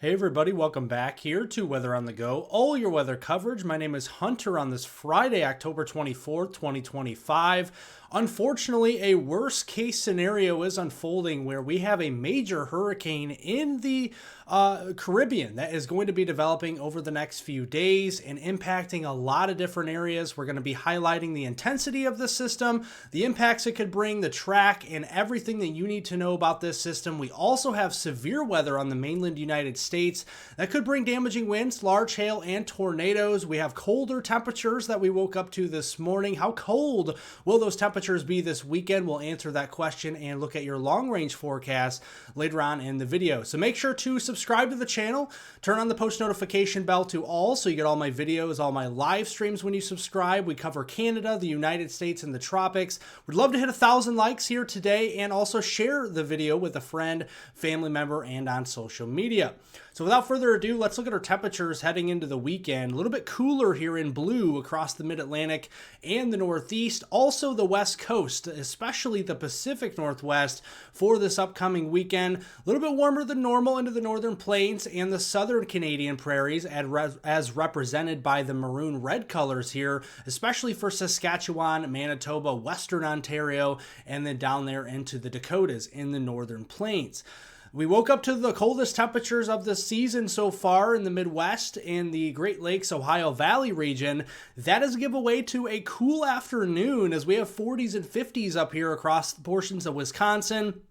Hey everybody, welcome back here to Weather on the Go, all your weather coverage. My name is Hunter on this Friday, October 24th, 2025. Unfortunately, a worst case scenario is unfolding where we have a major hurricane in the Caribbean that is going to be developing over the next few days and impacting a lot of different areas. We're going to be highlighting the intensity of the system, the impacts it could bring, the track, and everything that you need to know about this system. We also have severe weather on the mainland United States that could bring damaging winds, large hail, and tornadoes. We have colder temperatures that we woke up to this morning. How cold will those temperatures be this weekend? We'll answer that question and look at your long-range forecast later on in the video. So make sure to subscribe to the channel, turn on the post notification bell to all so you get all my videos, all my live streams when you subscribe. We cover Canada, the United States, and the tropics. We'd love to hit 1,000 likes here today and also share the video with a friend, family member, and on social media. So without further ado, let's look at our temperatures heading into the weekend. A little bit cooler here in blue across the mid-Atlantic and the Northeast. Also the West Coast, especially the Pacific Northwest for this upcoming weekend. A little bit warmer than normal into the northern plains and the southern Canadian prairies as represented by the maroon red colors here, especially for Saskatchewan, Manitoba, Western Ontario, and then down there into the Dakotas in the northern plains. We woke up to the coldest temperatures of the season so far in the Midwest and the Great Lakes, Ohio Valley region. That is a giveaway to a cool afternoon as we have 40s and 50s up here across portions of Wisconsin,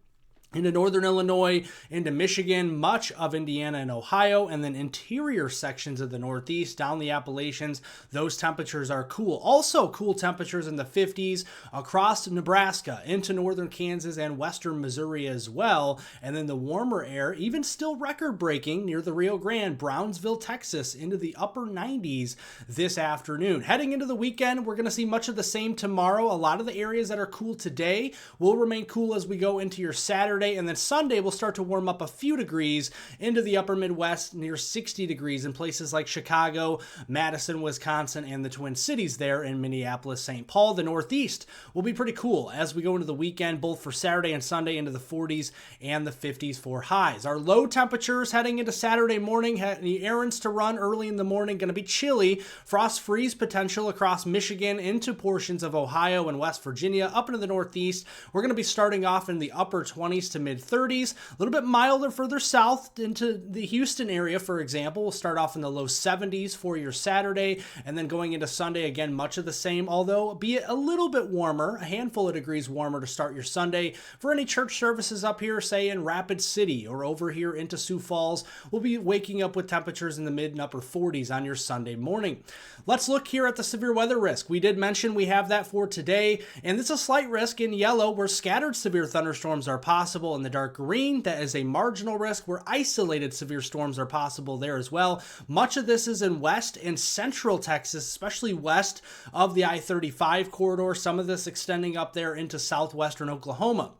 into northern Illinois, into Michigan, much of Indiana and Ohio, and then interior sections of the Northeast, down the Appalachians. Those temperatures are cool. Also cool temperatures in the 50s across Nebraska, into northern Kansas and western Missouri as well. And then the warmer air, even still record-breaking near the Rio Grande, Brownsville, Texas, into the upper 90s this afternoon. Heading into the weekend, we're going to see much of the same tomorrow. A lot of the areas that are cool today will remain cool as we go into your Saturday. And then Sunday will start to warm up a few degrees into the upper Midwest, near 60 degrees in places like Chicago, Madison, Wisconsin, and the Twin Cities there in Minneapolis, St. Paul. The Northeast will be pretty cool as we go into the weekend, both for Saturday and Sunday, into the 40s and the 50s for highs. Our low temperatures heading into Saturday morning, the errands to run early in the morning, going to be chilly. Frost freeze potential across Michigan into portions of Ohio and West Virginia, up into the Northeast. We're going to be starting off in the upper 20s to mid 30s, a little bit milder further south into the Houston area, for example. We'll start off in the low 70s for your Saturday, and then going into Sunday, again, much of the same, although be it a little bit warmer, a handful of degrees warmer to start your Sunday. For any church services up here, say in Rapid City or over here into Sioux Falls, we'll be waking up with temperatures in the mid and upper 40s on your Sunday morning. Let's look here at the severe weather risk. We did mention we have that for today, and it's a slight risk in yellow where scattered severe thunderstorms are possible. In the dark green, that is a marginal risk where isolated severe storms are possible there as well. Much of this is in west and central Texas, especially west of the I-35 corridor. Some of this extending up there into southwestern Oklahoma.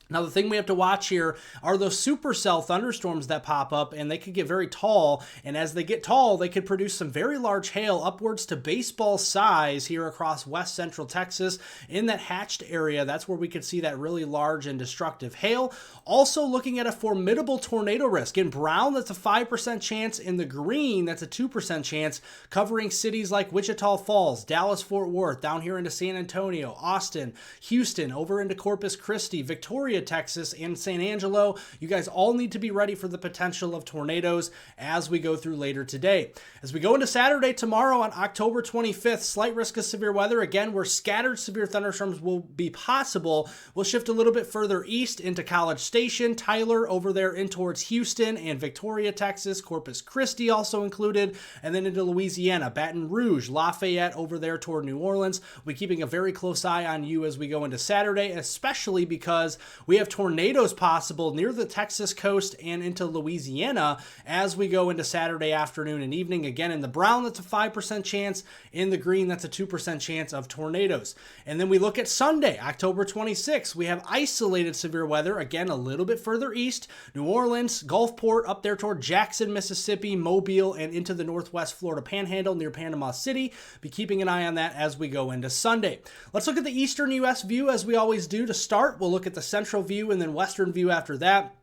Now, the thing we have to watch here are those supercell thunderstorms that pop up, and they could get very tall. And as they get tall, they could produce some very large hail upwards to baseball size here across west central Texas in that hatched area. That's where we could see that really large and destructive hail. Also looking at a formidable tornado risk. In brown, that's a 5% chance. In the green, that's a 2% chance, covering cities like Wichita Falls, Dallas, Fort Worth, down here into San Antonio, Austin, Houston, over into Corpus Christi, Victoria, Texas, and San Angelo. You guys all need to be ready for the potential of tornadoes as we go through later today. As we go into Saturday tomorrow on October 25th, slight risk of severe weather. Again, where scattered severe thunderstorms will be possible. We'll shift a little bit further east into College Station, Tyler, over there in towards Houston and Victoria, Texas, Corpus Christi also included, and then into Louisiana, Baton Rouge, Lafayette, over there toward New Orleans. We're keeping a very close eye on you as we go into Saturday, especially because we have tornadoes possible near the Texas coast and into Louisiana as we go into Saturday afternoon and evening. Again, in the brown, that's a 5% chance. In the green, that's a 2% chance of tornadoes. And then we look at Sunday, October 26th. We have isolated severe weather, again, a little bit further east. New Orleans, Gulfport, up there toward Jackson, Mississippi, Mobile, and into the northwest Florida Panhandle near Panama City. Be keeping an eye on that as we go into Sunday. Let's look at the eastern U.S. view as we always do to start. We'll look at the central view and then western view after that.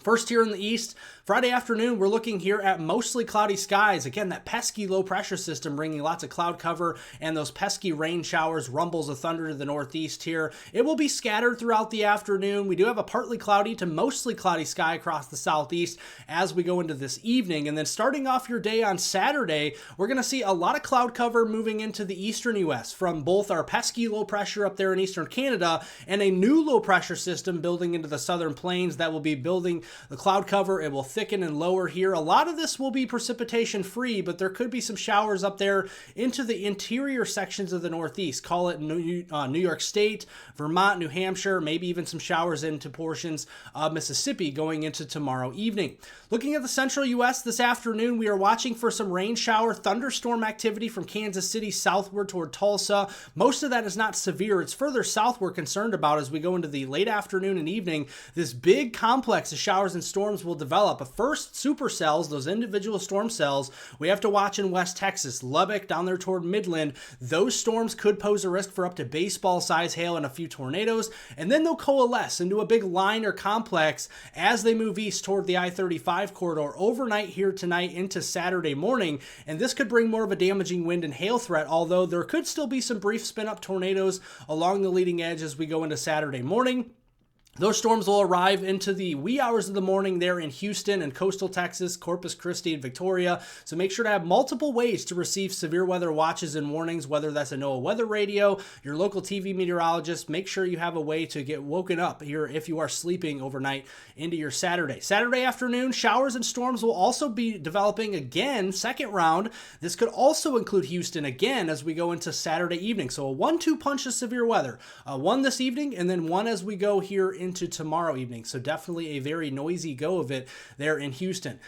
First here in the east, Friday afternoon, we're looking here at mostly cloudy skies. Again, that pesky low pressure system bringing lots of cloud cover and those pesky rain showers, rumbles of thunder to the northeast here. It will be scattered throughout the afternoon. We do have a partly cloudy to mostly cloudy sky across the southeast as we go into this evening. And then starting off your day on Saturday, we're going to see a lot of cloud cover moving into the eastern U.S. from both our pesky low pressure up there in eastern Canada and a new low pressure system building into the southern plains that will be building the cloud cover. It will thicken and lower here. A lot of this will be precipitation free, but there could be some showers up there into the interior sections of the northeast. Call it New York State, Vermont, New Hampshire, maybe even some showers into portions of Mississippi going into tomorrow evening. Looking at the central U.S. this afternoon, we are watching for some rain shower, thunderstorm activity from Kansas City southward toward Tulsa. Most of that is not severe. It's further south we're concerned about as we go into the late afternoon and evening. This big complex of showers and storms will develop. But first, supercells, those individual storm cells, we have to watch in West Texas, Lubbock, down there toward Midland. Those storms could pose a risk for up to baseball-size hail and a few tornadoes, and then they'll coalesce into a big line or complex as they move east toward the I-35 corridor overnight here tonight into Saturday morning, and this could bring more of a damaging wind and hail threat, although there could still be some brief spin-up tornadoes along the leading edge as we go into Saturday morning. Those storms will arrive into the wee hours of the morning there in Houston and coastal Texas, Corpus Christi, and Victoria. So make sure to have multiple ways to receive severe weather watches and warnings, whether that's a NOAA weather radio, your local TV meteorologist. Make sure you have a way to get woken up here if you are sleeping overnight into your Saturday. Saturday afternoon, showers and storms will also be developing again, second round. This could also include Houston again as we go into Saturday evening. So a 1-2 punch of severe weather. One this evening and then one as we go here into tomorrow evening. So definitely a very noisy go of it there in Houston.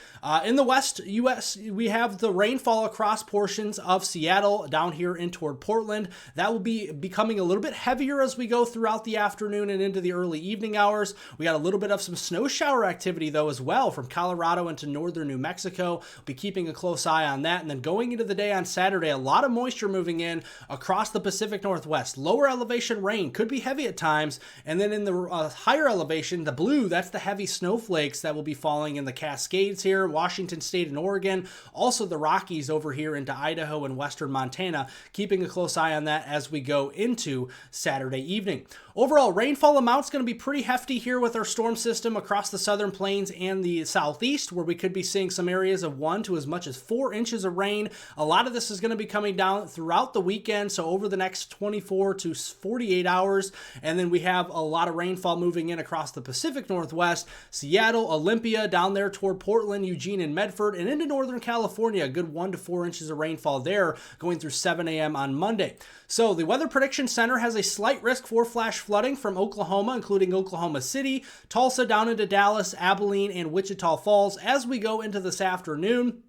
In the west U.S., we have the rainfall across portions of Seattle down here in toward Portland. That will be becoming a little bit heavier as we go throughout the afternoon and into the early evening hours. We got a little bit of some snow shower activity though as well from Colorado into northern New Mexico. We'll be keeping a close eye on that. And then going into the day on Saturday, a lot of moisture moving in across the Pacific Northwest. Lower elevation rain could be heavy at times. And then in the higher elevation, the blue, that's the heavy snowflakes that will be falling in the Cascades here, Washington State and Oregon, also the Rockies over here into Idaho and western Montana, keeping a close eye on that as we go into Saturday evening. Overall, rainfall amount's going to be pretty hefty here with our storm system across the southern plains and the southeast, where we could be seeing some areas of 1 to as much as 4 inches of rain. A lot of this is going to be coming down throughout the weekend, so over the next 24 to 48 hours, and then we have a lot of rainfall moving in across the Pacific Northwest, Seattle, Olympia, down there toward Portland, Eugene, and Medford, and into Northern California, a good 1 to 4 inches of rainfall there going through 7 a.m. on Monday. So the Weather Prediction Center has a slight risk for flash flooding from Oklahoma, including Oklahoma City, Tulsa down into Dallas, Abilene, and Wichita Falls as we go into this afternoon.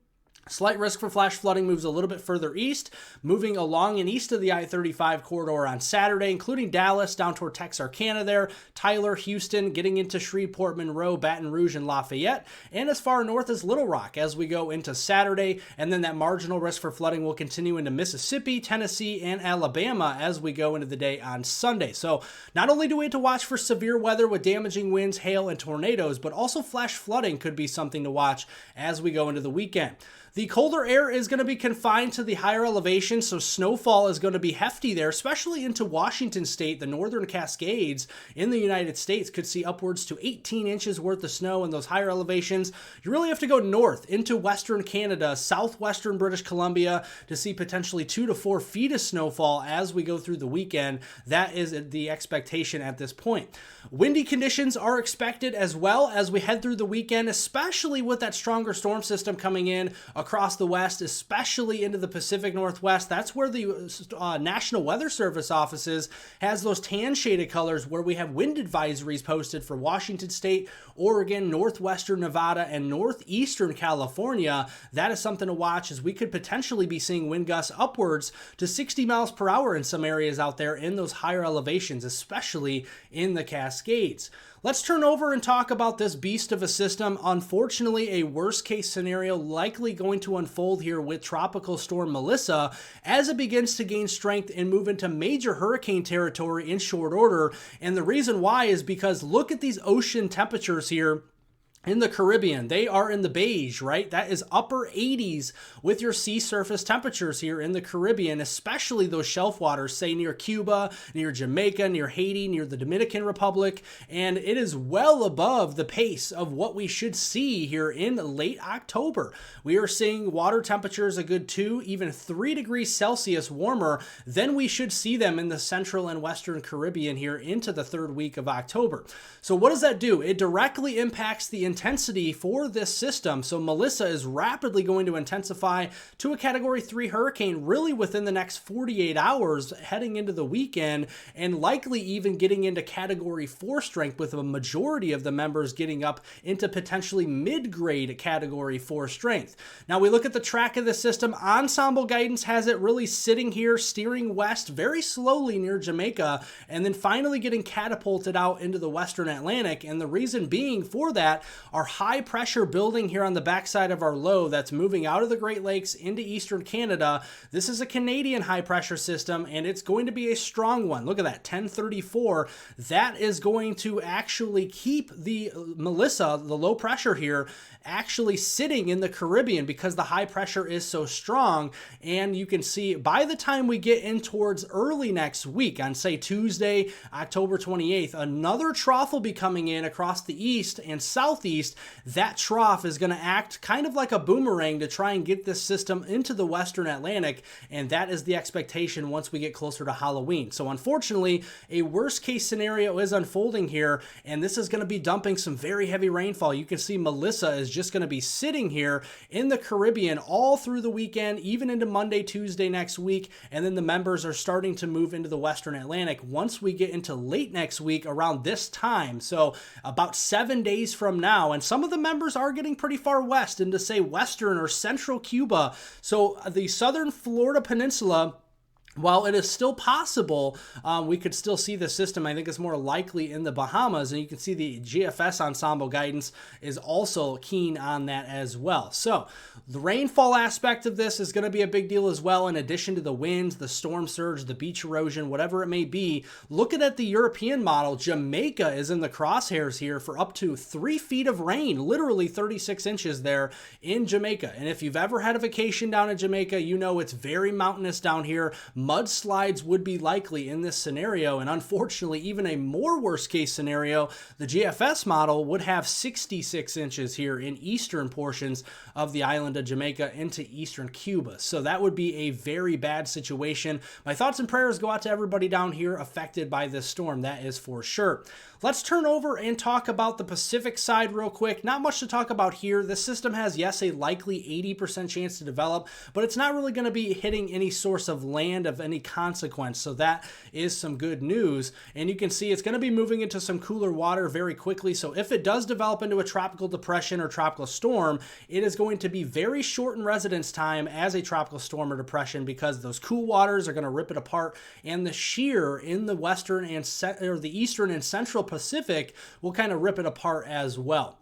Slight risk for flash flooding moves a little bit further east, moving along and east of the I-35 corridor on Saturday, including Dallas down toward Texarkana there, Tyler, Houston, getting into Shreveport, Monroe, Baton Rouge, and Lafayette, and as far north as Little Rock as we go into Saturday. And then that marginal risk for flooding will continue into Mississippi, Tennessee, and Alabama as we go into the day on Sunday. So not only do we have to watch for severe weather with damaging winds, hail, and tornadoes, but also flash flooding could be something to watch as we go into the weekend. The colder air is going to be confined to the higher elevation, so snowfall is going to be hefty there, especially into Washington State. The northern Cascades in the United States could see upwards to 18 inches worth of snow in those higher elevations. You really have to go north into western Canada, southwestern British Columbia to see potentially 2 to 4 feet of snowfall as we go through the weekend. That is the expectation at this point. Windy conditions are expected as well as we head through the weekend, especially with that stronger storm system coming in across the west, especially into the Pacific Northwest. That's where the National Weather Service offices has those tan shaded colors where we have wind advisories posted for Washington State, Oregon, northwestern Nevada, and northeastern California. That is something to watch as we could potentially be seeing wind gusts upwards to 60 miles per hour in some areas out there in those higher elevations, especially in the Cascades. Let's turn over and talk about this beast of a system. Unfortunately, a worst case scenario likely going to unfold here with Tropical Storm Melissa as it begins to gain strength and move into major hurricane territory in short order. And the reason why is because look at these ocean temperatures here In the Caribbean, they are in the beige, right? That is upper 80s with your sea surface temperatures here in the Caribbean, especially those shelf waters, say near Cuba, near Jamaica, near Haiti, near the Dominican Republic. And it is well above the pace of what we should see here in late October. We are seeing water temperatures a good 2, even 3 degrees Celsius warmer than we should see them in the central and western Caribbean here into the 3rd week of October. So what does that do? It directly impacts the intensity for this system. So Melissa is rapidly going to intensify to a Category 3 hurricane really within the next 48 hours heading into the weekend, and likely even getting into Category 4 strength, with a majority of the members getting up into potentially mid-grade Category 4 strength. Now we look at the track of the system. Ensemble guidance has it really sitting here, steering west very slowly near Jamaica, and then finally getting catapulted out into the western Atlantic. And the reason being for that, our high pressure building here on the backside of our low that's moving out of the Great Lakes into eastern Canada. This is a Canadian high pressure system, and it's going to be a strong one. Look at that, 1034. That is going to actually keep the Melissa, the low pressure here, actually sitting in the Caribbean because the high pressure is so strong. And you can see by the time we get in towards early next week, on say Tuesday, October 28th, another trough will be coming in across the east and southeast. That trough is going to act kind of like a boomerang to try and get this system into the western Atlantic, and that is the expectation once we get closer to Halloween. So unfortunately, a worst case scenario is unfolding here, and this is going to be dumping some very heavy rainfall. You can see Melissa is just going to be sitting here in the Caribbean all through the weekend, even into Monday, Tuesday next week, and then the members are starting to move into the western Atlantic once we get into late next week around this time. So about 7 days from now, and some of the members are getting pretty far west into say western or central Cuba. So the southern Florida Peninsula, while it is still possible, we could still see the system. I think it's more likely in the Bahamas, and you can see the GFS ensemble guidance is also keen on that as well. So the rainfall aspect of this is going to be a big deal as well, in addition to the winds, the storm surge, the beach erosion, whatever it may be. Looking at the European model, Jamaica is in the crosshairs here for up to 3 feet of rain, literally 36 inches there in Jamaica. And if you've ever had a vacation down in Jamaica, you know it's very mountainous down here. Mudslides would be likely in this scenario, and unfortunately, even a more worst case scenario, the GFS model would have 66 inches here in eastern portions of the island of Jamaica into eastern Cuba. So that would be a very bad situation. My thoughts and prayers go out to everybody down here affected by this storm, that is for sure. Let's turn over and talk about the Pacific side real quick. Not much to talk about here. This system has, yes, a likely 80% chance to develop, but it's not really going to be hitting any source of land of any consequence. So that is some good news. And you can see it's going to be moving into some cooler water very quickly. So if it does develop into a tropical depression or tropical storm, it is going to be very short in residence time as a tropical storm or depression, because those cool waters are going to rip it apart, and the shear in the western and the eastern and central Pacific will kind of rip it apart as well.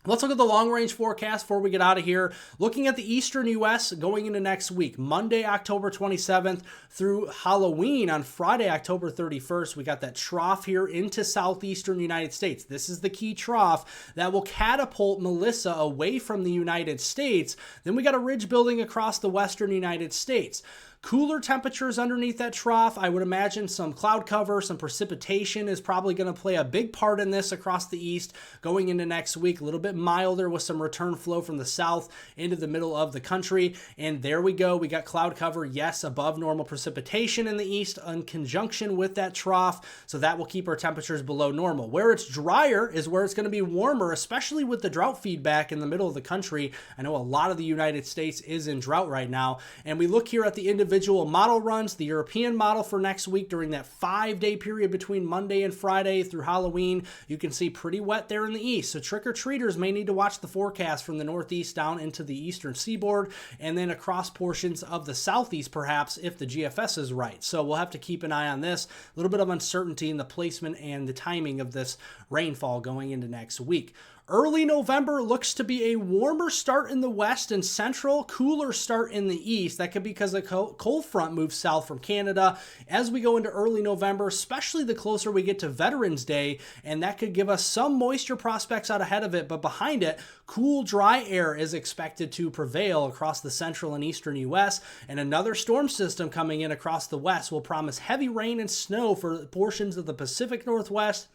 Let's look at the long-range forecast before we get out of here. Looking at the eastern U.S. going into next week, Monday, October 27th through Halloween on Friday, October 31st, we got that trough here into southeastern United States. This is the key trough that will catapult Melissa away from the United States. Then we got a ridge building across the western United States. Cooler temperatures underneath that trough. I would imagine some cloud cover, some precipitation is probably going to play a big part in this across the east going into next week. A little bit milder with some return flow from the south into the middle of the country. And there we go. We got cloud cover, yes, above normal precipitation in the east in conjunction with that trough. So that will keep our temperatures below normal. Where it's drier is where it's going to be warmer, especially with the drought feedback in the middle of the country. I know a lot of the United States is in drought right now. And we look here at the individual model runs, the European model for next week during that 5-day period between Monday and Friday through Halloween. You can see pretty wet there in the east. So trick-or-treaters may need to watch the forecast from the northeast down into the eastern seaboard and then across portions of the southeast perhaps if the GFS is right. So we'll have to keep an eye on this. A little bit of uncertainty in the placement and the timing of this rainfall going into next week. Early November looks to be a warmer start in the west and central, cooler start in the east. That could be because a cold front moves south from Canada as we go into early November, especially the closer we get to Veterans Day, and that could give us some moisture prospects out ahead of it, but behind it, cool, dry air is expected to prevail across the central and eastern U.S., and another storm system coming in across the west will promise heavy rain and snow for portions of the Pacific Northwest,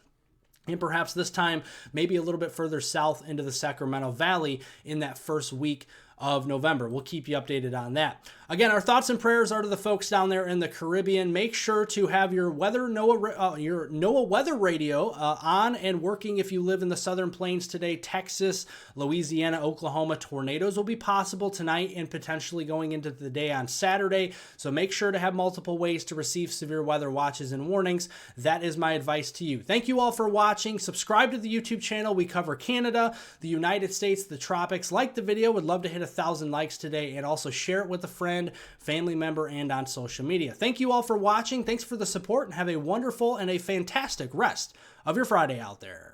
and perhaps this time maybe a little bit further south into the Sacramento Valley in that first week of November. We'll keep you updated on that. Again, our thoughts and prayers are to the folks down there in the Caribbean. Make sure to have your NOAA weather radio on and working if you live in the Southern Plains today. Texas, Louisiana, Oklahoma, tornadoes will be possible tonight and potentially going into the day on Saturday. So make sure to have multiple ways to receive severe weather watches and warnings. That is my advice to you. Thank you all for watching. Subscribe to the YouTube channel. We cover Canada, the United States, the tropics. Like the video. Would love to hit 1,000 likes today, and also share it with a friend, family member, and on social media. Thank you all for watching. Thanks for the support, and have a wonderful and a fantastic rest of your Friday out there.